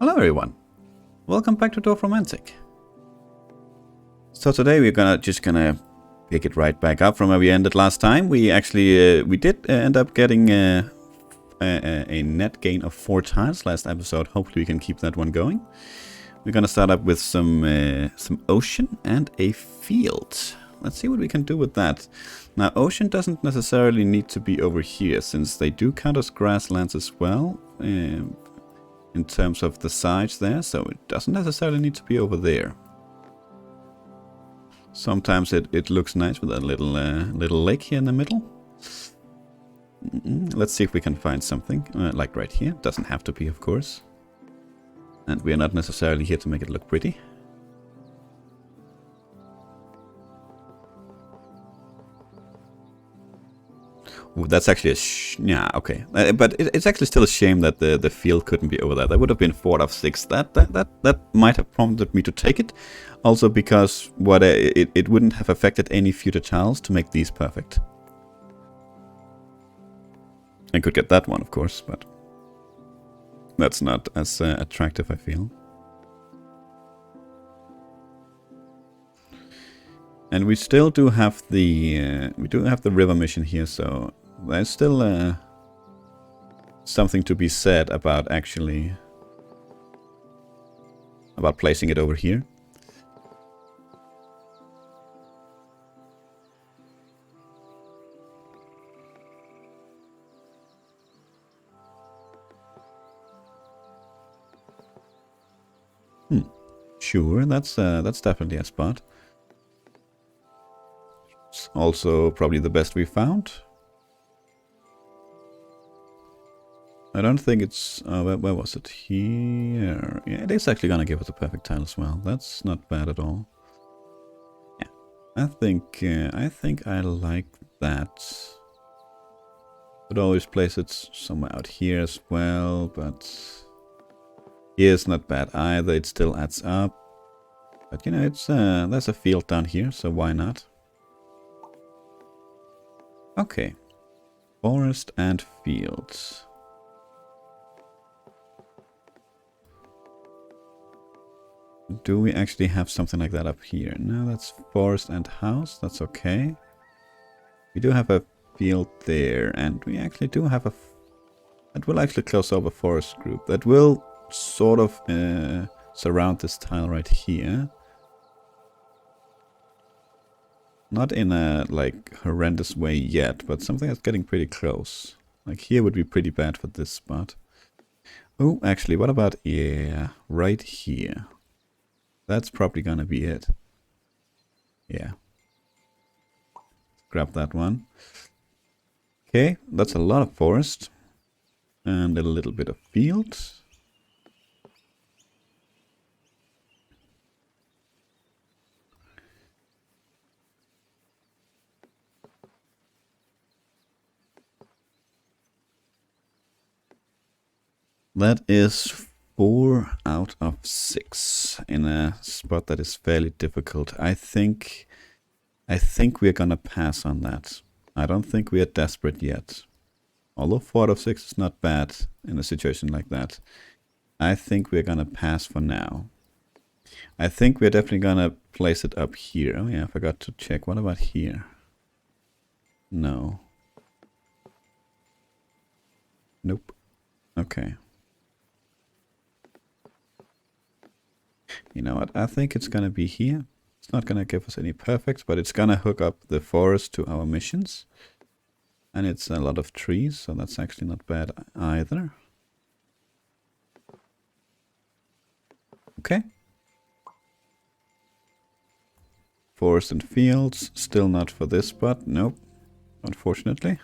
Hello everyone, welcome back to Dorfromantik. So today we're gonna pick it right back up from where we ended last time. We actually we did end up getting a net gain of 4 tiles last episode. Hopefully we can keep that one going. We're gonna start up with some ocean and a field. Let's see what we can do with that. Now ocean doesn't necessarily need to be over here, since they do count as grasslands as well. In terms of the size there, so it doesn't necessarily need to be over there. Sometimes it looks nice with a little lake here in the middle. Let's see if we can find something, like right here. Doesn't have to be, of course. And we are not necessarily here to make it look pretty. Ooh, that's actually yeah, okay. But it's actually still a shame that the field couldn't be over there. That would have been 4 out of 6. That might have prompted me to take it. Also because it wouldn't have affected any future tiles to make these perfect. I could get that one, of course, but that's not as attractive, I feel. And we still do have the river mission here, so there's still something to be said about placing it over here. Sure, that's definitely a spot. It's also probably the best we found. I don't think it's... where was it? Here. Yeah, it is actually gonna give us a perfect tile as well. That's not bad at all. Yeah, I think I like that. Could always place it somewhere out here as well, but here's not bad either. It still adds up. But you know, it's there's a field down here, so why not? Okay, forest and fields. Do we actually have something like that up here? No, that's forest and house. That's okay. We do have a field there, and we actually do have a... That will actually close over forest group. That will sort of surround this tile right here. Not in a, like, horrendous way yet, but something that's getting pretty close. Like, here would be pretty bad for this spot. Oh, actually, what about... Yeah, right here. That's probably gonna be it. Yeah. Grab that one. Okay, that's a lot of forest. And a little bit of field. That is 4 out of 6 in a spot that is fairly difficult. I think we're gonna pass on that. I don't think we are desperate yet. Although 4 out of 6 is not bad in a situation like that. I think we're gonna pass for now. I think we're definitely gonna place it up here. Oh yeah, I forgot to check. What about here? No. Nope. Okay. You know what, I think it's gonna be here. It's not gonna give us any perfects, but it's gonna hook up the forest to our missions. And it's a lot of trees, so that's actually not bad either. Okay. Forest and fields, still not for this spot, nope, unfortunately.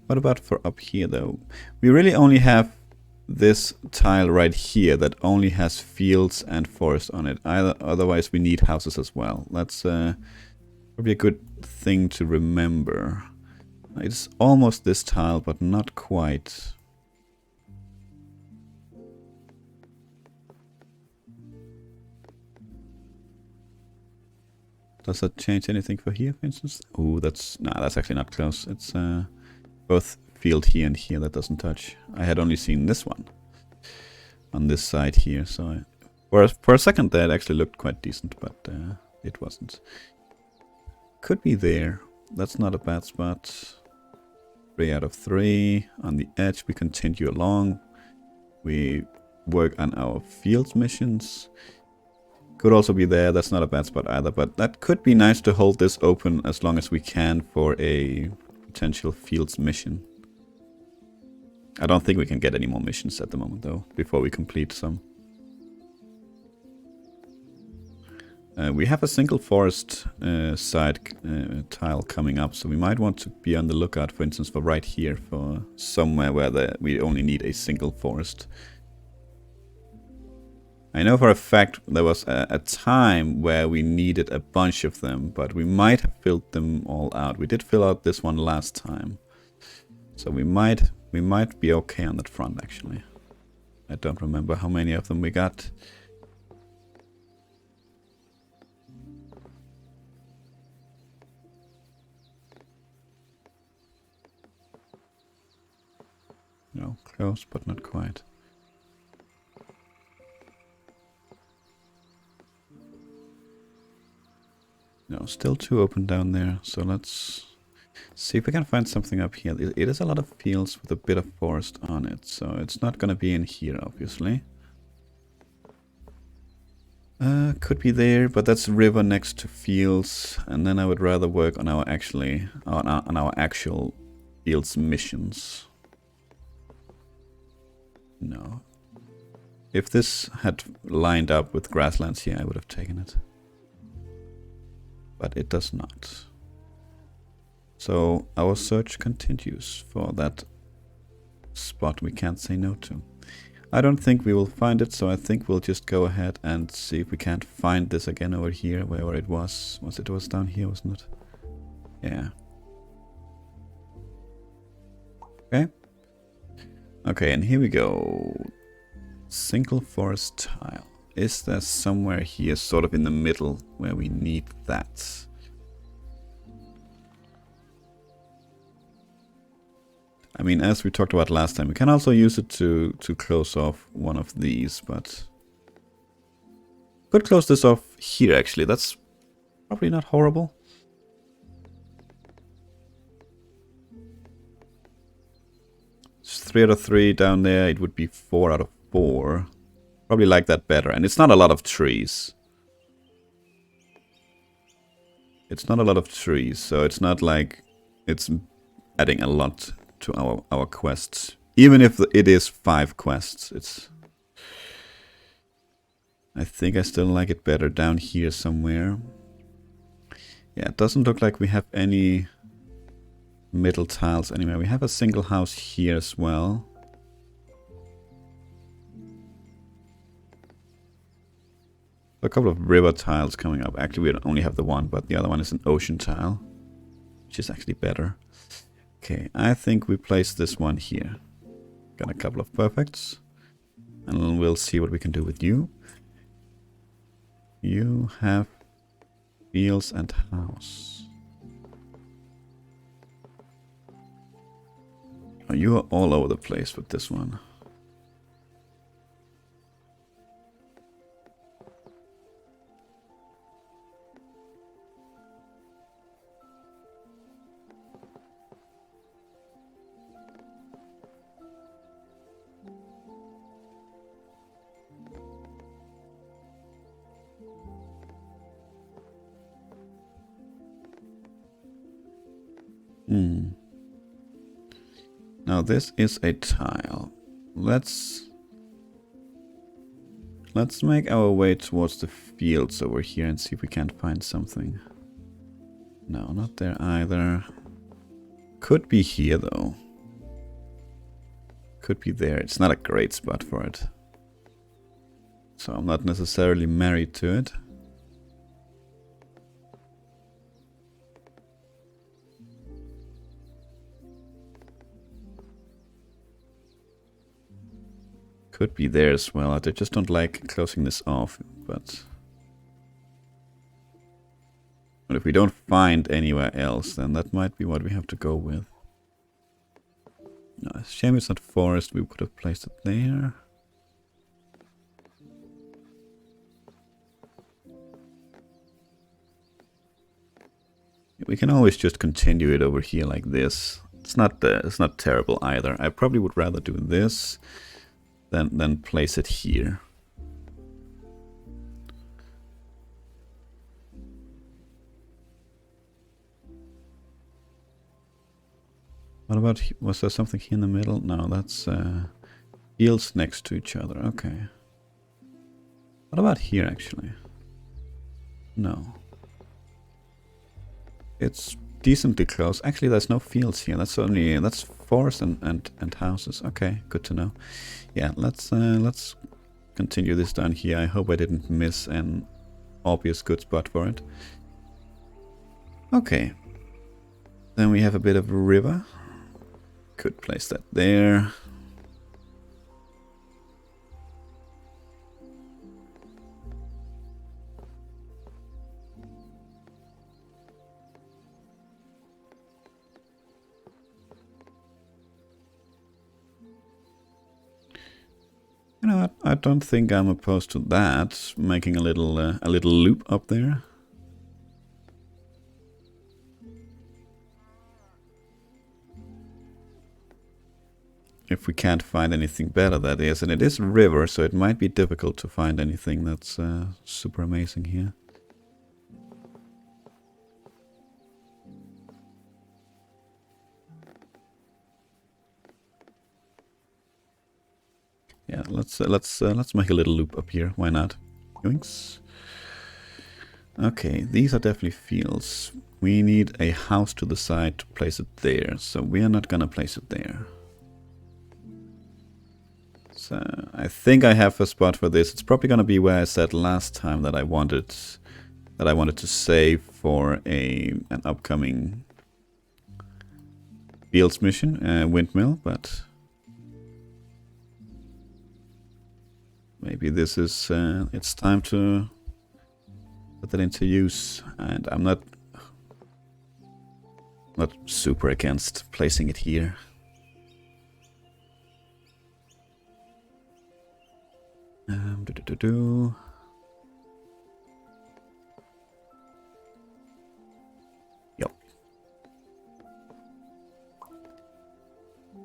What about for up here though? We really only have this tile right here that only has fields and forest on it. Otherwise we need houses as well. That's probably a good thing to remember. It's almost this tile, but not quite. Does that change anything for here, for instance? Oh, that's actually not close. It's both field here and here that doesn't touch. I had only seen this one. on this side here. So for a second there, it actually looked quite decent, but it wasn't. Could be there. That's not a bad spot. 3 out of 3. On the edge, we continue along. We work on our fields missions. Could also be there. That's not a bad spot either, but that could be nice to hold this open as long as we can for a potential fields mission. I don't think we can get any more missions at the moment though, before we complete some. We have a single forest side tile coming up, so we might want to be on the lookout, for instance, for right here, for somewhere where we only need a single forest. I know for a fact there was a time where we needed a bunch of them, but we might have filled them all out. We did fill out this one last time, so we might be okay on that front actually. I don't remember how many of them we got. No, close, but not quite. No, still 2 open down there, so let's see if we can find something up here. It is a lot of fields with a bit of forest on it, so it's not going to be in here, obviously. Could be there, but that's a river next to fields, and then I would rather work on our actual fields missions. No. If this had lined up with grasslands here, I would have taken it. But it does not. So our search continues for that spot we can't say no to. I don't think we will find it, so I think we'll just go ahead and see if we can't find this again over here, where it was. It was down here, wasn't it? Yeah. Okay. Okay, and here we go. Single forest tile. Is there somewhere here, sort of in the middle, where we need that? I mean, as we talked about last time, we can also use it to close off one of these, but could close this off here actually. That's probably not horrible. It's 3 out of 3 down there. It would be 4 out of 4. Probably like that better. And it's not a lot of trees. It's not a lot of trees, so it's not like it's adding a lot to our quests. Even if it is 5 quests, it's... I think I still like it better down here somewhere. Yeah, it doesn't look like we have any middle tiles anywhere. We have a single house here as well. A couple of river tiles coming up. Actually, we only have the one, but the other one is an ocean tile, which is actually better. Okay, I think we place this one here. Got a couple of perfects. And we'll see what we can do with you. You have fields and house. Oh, you are all over the place with this one. Now this is a tile. Let's make our way towards the fields over here and see if we can't find something. No, not there either. Could be here though. Could be there. It's not a great spot for it. So I'm not necessarily married to it. Could be there as well. I just don't like closing this off, but if we don't find anywhere else, then that might be what we have to go with. No, shame it's not forest. We could have placed it there. we can always just continue it over here like this. It's not terrible either. I probably would rather do this than place it here. What about, was there something here in the middle? No, that's fields next to each other. Okay. What about here actually? No. It's decently close. Actually, there's no fields here. That's forest and houses. Okay, good to know. Yeah, let's continue this down here. I hope I didn't miss an obvious good spot for it. Okay. Then we have a bit of a river. Could place that there. You know what? I don't think I'm opposed to that. Making a little loop up there. If we can't find anything better, that is. And it is a river, so it might be difficult to find anything that's super amazing here. Yeah, let's make a little loop up here. Why not? Yoinks. Okay, these are definitely fields. We need a house to the side to place it there, so we are not gonna place it there. So I think I have a spot for this. It's probably gonna be where I said last time that I wanted to save for an upcoming fields mission, windmill, but maybe this is it's time to put that into use, and I'm not super against placing it here. Yep.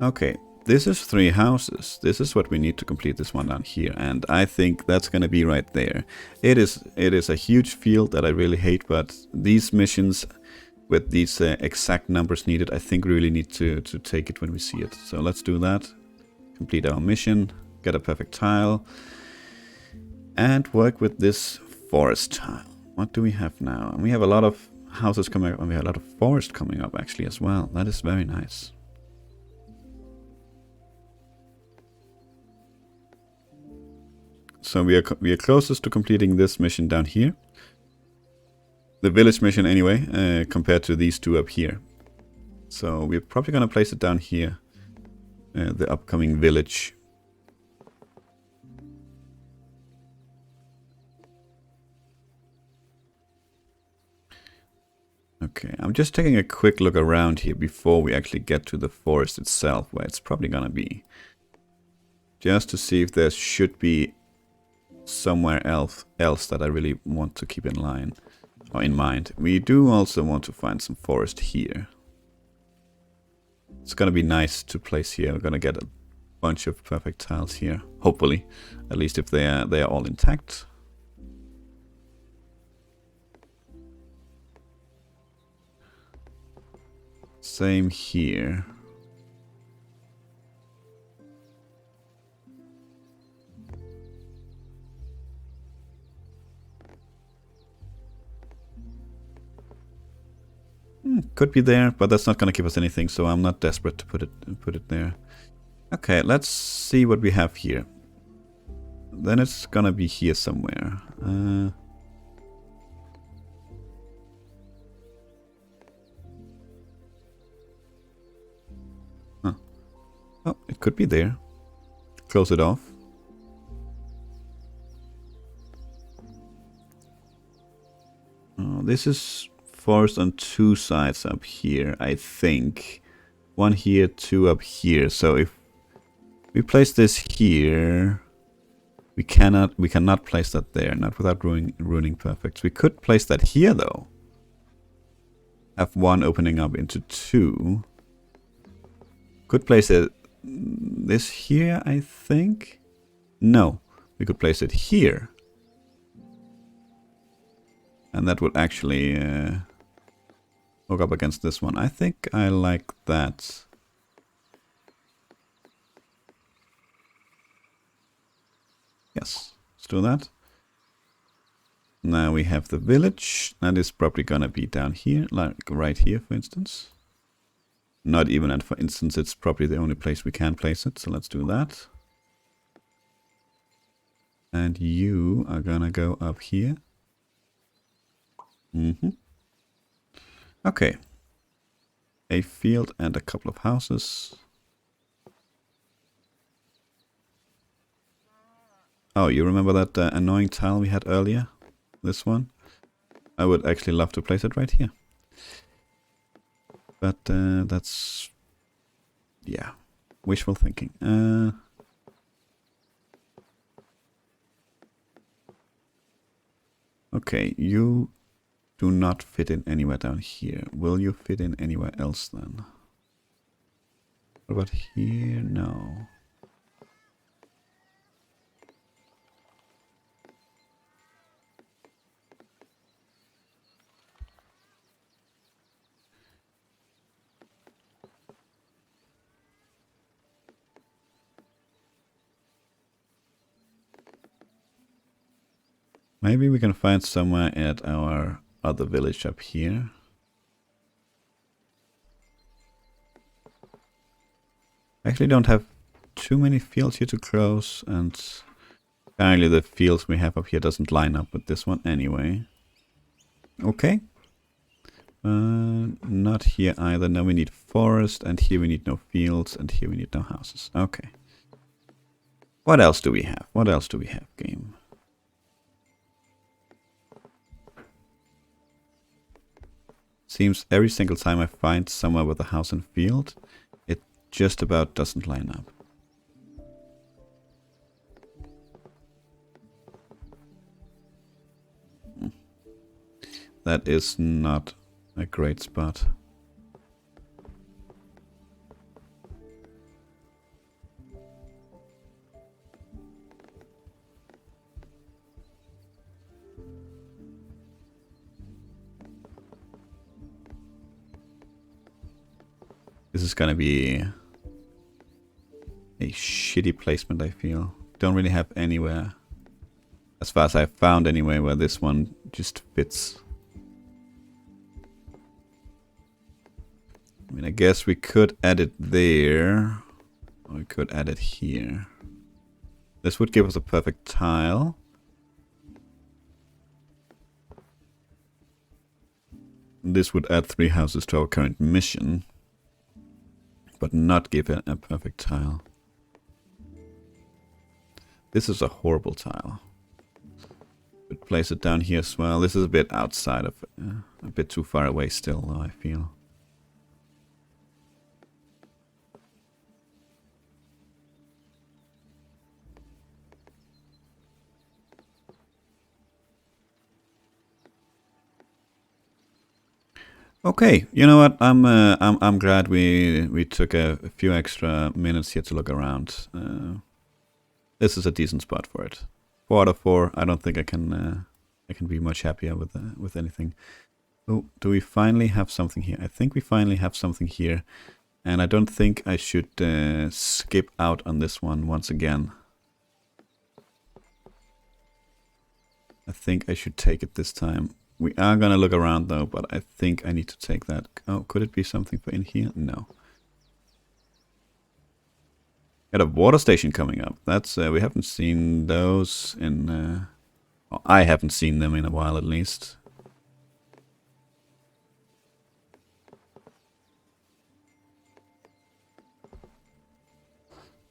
Okay, this is 3 houses. This is what we need to complete this one down here, and I think that's gonna be right there. It is a huge field that I really hate, but these missions with these exact numbers needed, I think we really need to take it when we see it. So let's do that. Complete our mission, get a perfect tile, and work with this forest tile. What do we have now? And we have a lot of houses coming up, and we have a lot of forest coming up actually as well. That is very nice. So we are closest to completing this mission down here. The village mission anyway, compared to these two up here. So we're probably gonna place it down here, the upcoming village. Okay, I'm just taking a quick look around here before we actually get to the forest itself, where it's probably gonna be. Just to see if there should be somewhere else that I really want to keep in line, or in mind. We do also want to find some forest here. It's gonna be nice to place here. We're gonna get a bunch of perfect tiles here, hopefully, at least if they are all intact. Same here. Could be there, but that's not going to give us anything, so I'm not desperate to put it there. Okay, let's see what we have here. Then it's going to be here somewhere. Oh, it could be there. Close it off. Oh, this is forest on 2 sides up here, I think. 1 here, 2 up here. So if we place this here, we cannot place that there, not without ruining perfects. We could place that here though. have one opening up into two. Could place it this here, I think. No, we could place it here. And that would actually hook up against this one. I think I like that. Yes, let's do that. Now we have the village. That is probably gonna be down here, like right here, for instance. Not even, and for instance, it's probably the only place we can place it, so let's do that. And you are gonna go up here. Okay. A field and a couple of houses. Oh, you remember that annoying tile we had earlier? This one? I would actually love to place it right here. But that's... yeah, wishful thinking. Okay, you do not fit in anywhere down here. Will you fit in anywhere else then? What about here? No. Maybe we can find somewhere at our other village up here. I actually don't have too many fields here to close, and apparently the fields we have up here doesn't line up with this one anyway. Okay. Not here either. No, we need forest, and here we need no fields, and here we need no houses. Okay. What else do we have? What else do we have, game? Seems every single time I find somewhere with a house and field, it just about doesn't line up. That is not a great spot. This is gonna be a shitty placement, I feel. Don't really have anywhere, as far as I've found anyway, where this one just fits. I mean, I guess we could add it there, or we could add it here. This would give us a perfect tile. This would add 3 houses to our current mission, but not give it a perfect tile. This is a horrible tile. Could place it down here as well. This is a bit outside of, a bit too far away still, though, I feel. Okay, you know what? I'm glad we took a few extra minutes here to look around. This is a decent spot for it. 4 out of 4. I don't think I can be much happier with anything. Oh, do we finally have something here? I think we finally have something here, and I don't think I should skip out on this one once again. I think I should take it this time. We are gonna look around though, but I think I need to take that. Oh, could it be something for in here? No. Got a water station coming up. That's we haven't seen those in. Well, I haven't seen them in a while, at least.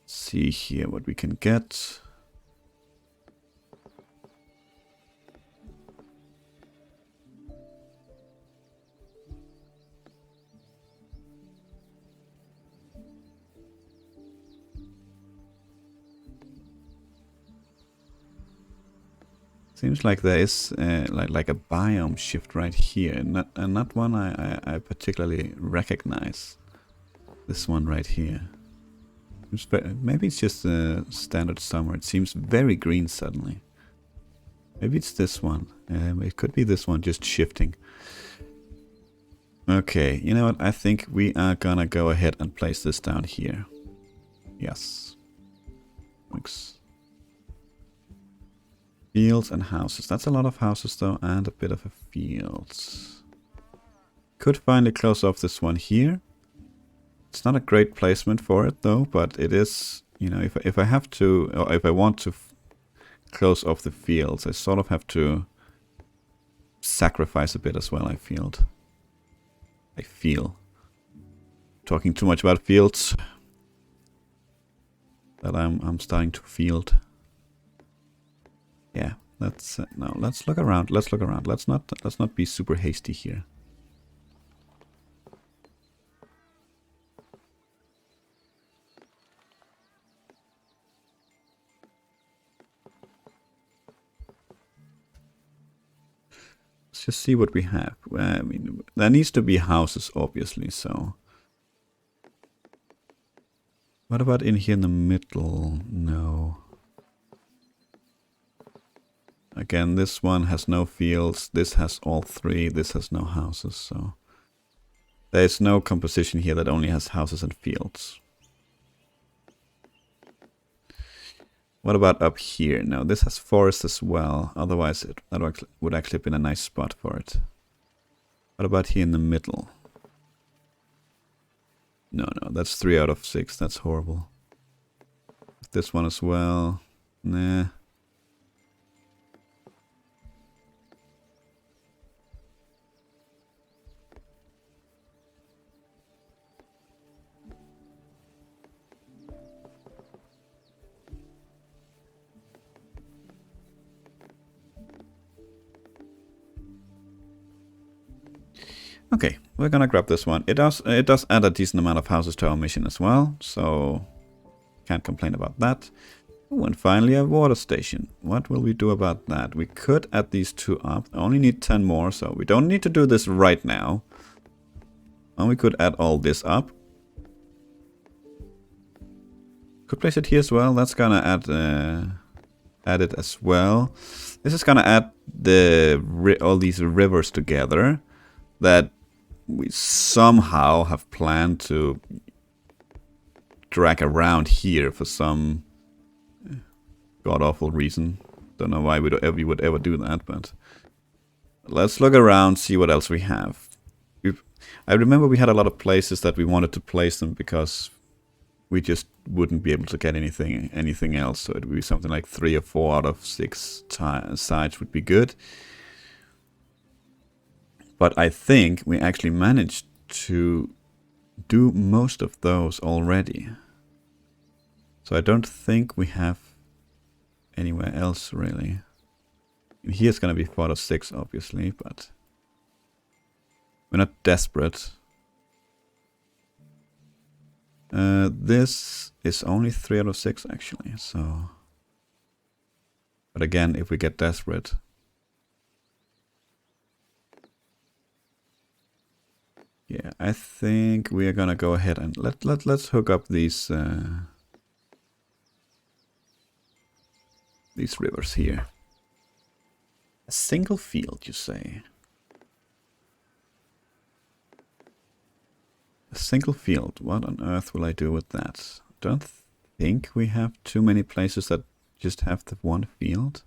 Let's see here what we can get. Seems like there is like a biome shift right here, not one I particularly recognize. This one right here. Maybe it's just a standard summer. It seems very green suddenly. Maybe it's this one. It could be this one just shifting. Okay, you know what? I think we are gonna go ahead and place this down here. Yes. Thanks. Fields and houses. That's a lot of houses though, and a bit of a fields. Could finally close off this one here. It's not a great placement for it though, but it is, you know, if I have to, or if I want to close off the fields, I sort of have to sacrifice a bit as well, I feel. Talking too much about fields. That I'm starting to field. Yeah, let's no, let's look around. Let's look around. Let's not be super hasty here. Let's just see what we have. I mean, there needs to be houses, obviously. So, what about in here in the middle? No. Again, this one has no fields, this has all three, this has no houses, so there is no composition here that only has houses and fields. What about up here? No, this has forest as well, otherwise that would actually have been a nice spot for it. What about here in the middle? No, that's 3 out of 6, that's horrible. This one as well, nah. Okay, we're gonna grab this one. It does add a decent amount of houses to our mission as well, so can't complain about that. Oh, and finally a water station. What will we do about that? We could add these 2 up. I only need 10 more, so we don't need to do this right now. And we could add all this up. Could place it here as well. That's gonna add it as well. This is gonna add all these rivers together that we somehow have planned to drag around here for some god-awful reason. Don't know why we would ever do that, but let's look around, see what else we have. I remember we had a lot of places that we wanted to place them because we just wouldn't be able to get anything else, so it would be something like 3 or 4 out of 6 sites would be good. But I think we actually managed to do most of those already. So I don't think we have anywhere else really. Here's gonna be 4 out of 6 obviously, but we're not desperate. This is only 3 out of 6 actually, so... But again, if we get desperate... Yeah, I think we are gonna go ahead and let's hook up these rivers here. A single field, you say? A single field. What on earth will I do with that? Don't think we have too many places that just have the one field.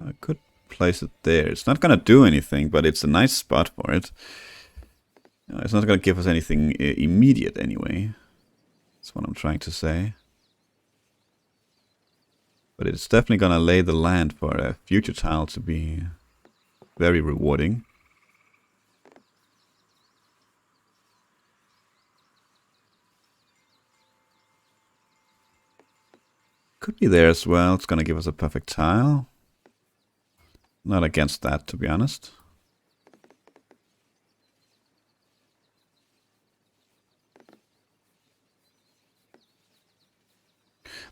I could place it there. It's not gonna do anything, but it's a nice spot for it. It's not gonna give us anything immediate anyway. That's what I'm trying to say. But it's definitely gonna lay the land for a future tile to be very rewarding. Could be there as well. It's gonna give us a perfect tile. Not against that, to be honest.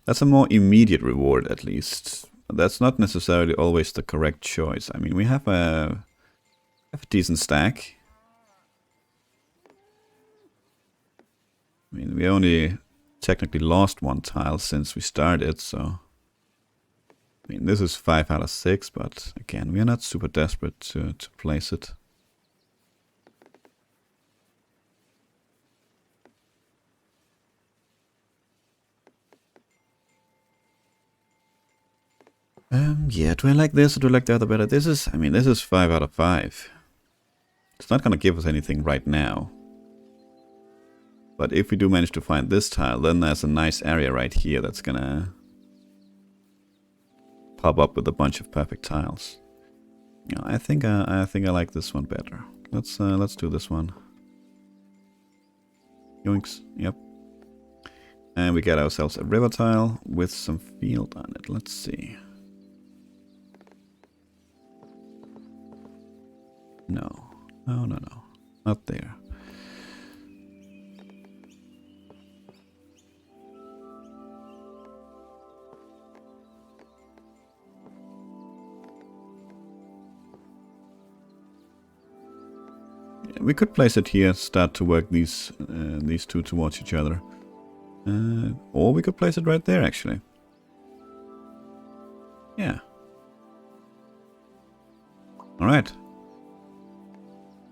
That's a more immediate reward, at least. But that's not necessarily always the correct choice. I mean, we have a decent stack. I mean, we only technically lost one tile since we started, so... I mean, this is 5 out of 6, but again, we are not super desperate to place it. Yeah, do I like this or do I like the other better? This is, I mean, this is 5 out of 5. It's not gonna give us anything right now. But if we do manage to find this tile, then there's a nice area right here that's gonna pop up with a bunch of perfect tiles. Yeah, I think I like this one better. Let's do this one. Yoinks. Yep. And we get ourselves a river tile with some field on it. Let's see. No. No, no, no. Not there. We could place it here, start to work these two towards each other. Or we could place it right there, actually. Yeah. Alright.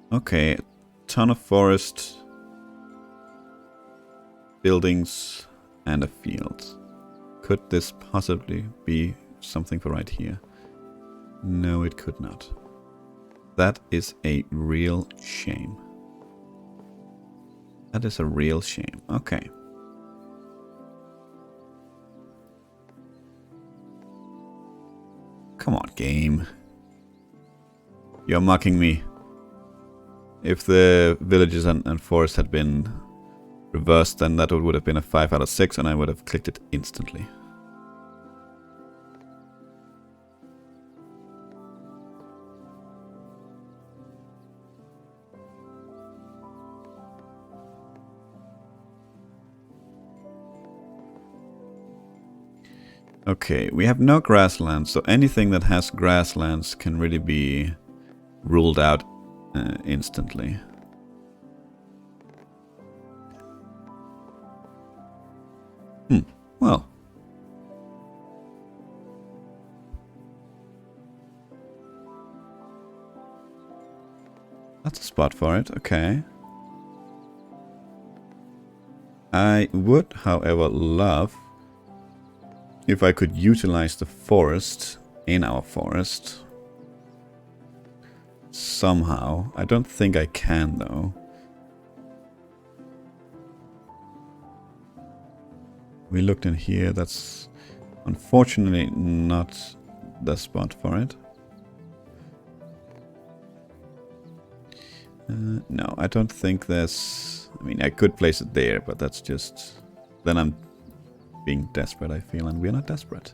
Okay, ton of forest, buildings, and a field. Could this possibly be something for right here? No, it could not. That is a real shame. That is a real shame. Okay. Come on, game. You're mocking me. If the villages and forest had been reversed, then that would have been a 5 out of 6 and I would have clicked it instantly. Okay, we have no grasslands, so anything that has grasslands can really be ruled out instantly. Well. That's a spot for it, okay. I would, however, love if I could utilize the forest in our forest. Somehow. I don't think I can, though. We looked in here. That's unfortunately not the spot for it. No, I don't think there's... I mean, I could place it there, but that's just... Then I'm being desperate, I feel, and we're not desperate.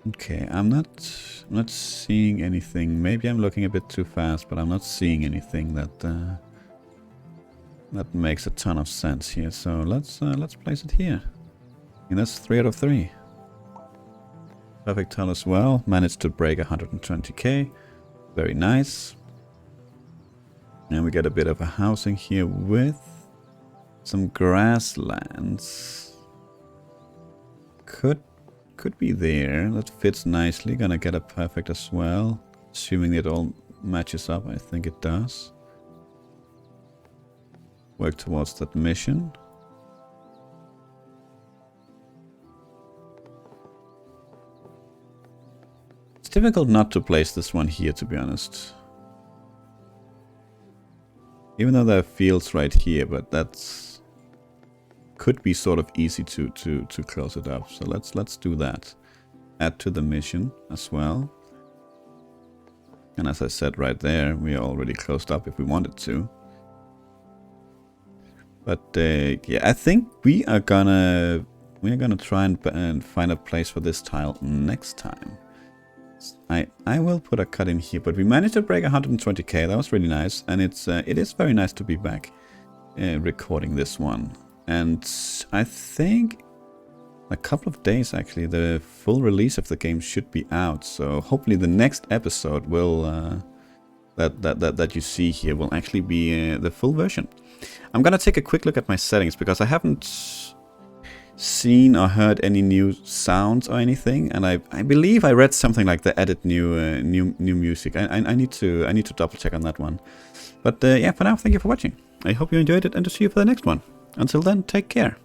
Okay, I'm not seeing anything. Maybe I'm looking a bit too fast, but I'm not seeing anything that that makes a ton of sense here. So let's place it here. And that's 3 out of 3. Perfect tile as well. Managed to break 120k. Very nice. And we get a bit of a housing here with some grasslands. Could be there. That fits nicely. Gonna get a perfect as well. Assuming it all matches up. I think it does. Work towards that mission. It's difficult not to place this one here, to be honest. Even though there are fields right here, but that's... could be sort of easy to close it up. So let's do that. Add to the mission as well. And as I said right there, we are already closed up if we wanted to. But yeah, I think we are gonna try and find a place for this tile next time. I will put a cut in here, but we managed to break 120k. That was really nice, and it is very nice to be back recording this one. And I think a couple of days actually, the full release of the game should be out. So hopefully the next episode will that you see here will actually be the full version. I'm gonna take a quick look at my settings because I haven't seen or heard any new sounds or anything, and I believe I read something like the added new music. I need to double check on that one. But yeah, for now, thank you for watching. I hope you enjoyed it, and to see you for the next one. Until then, take care.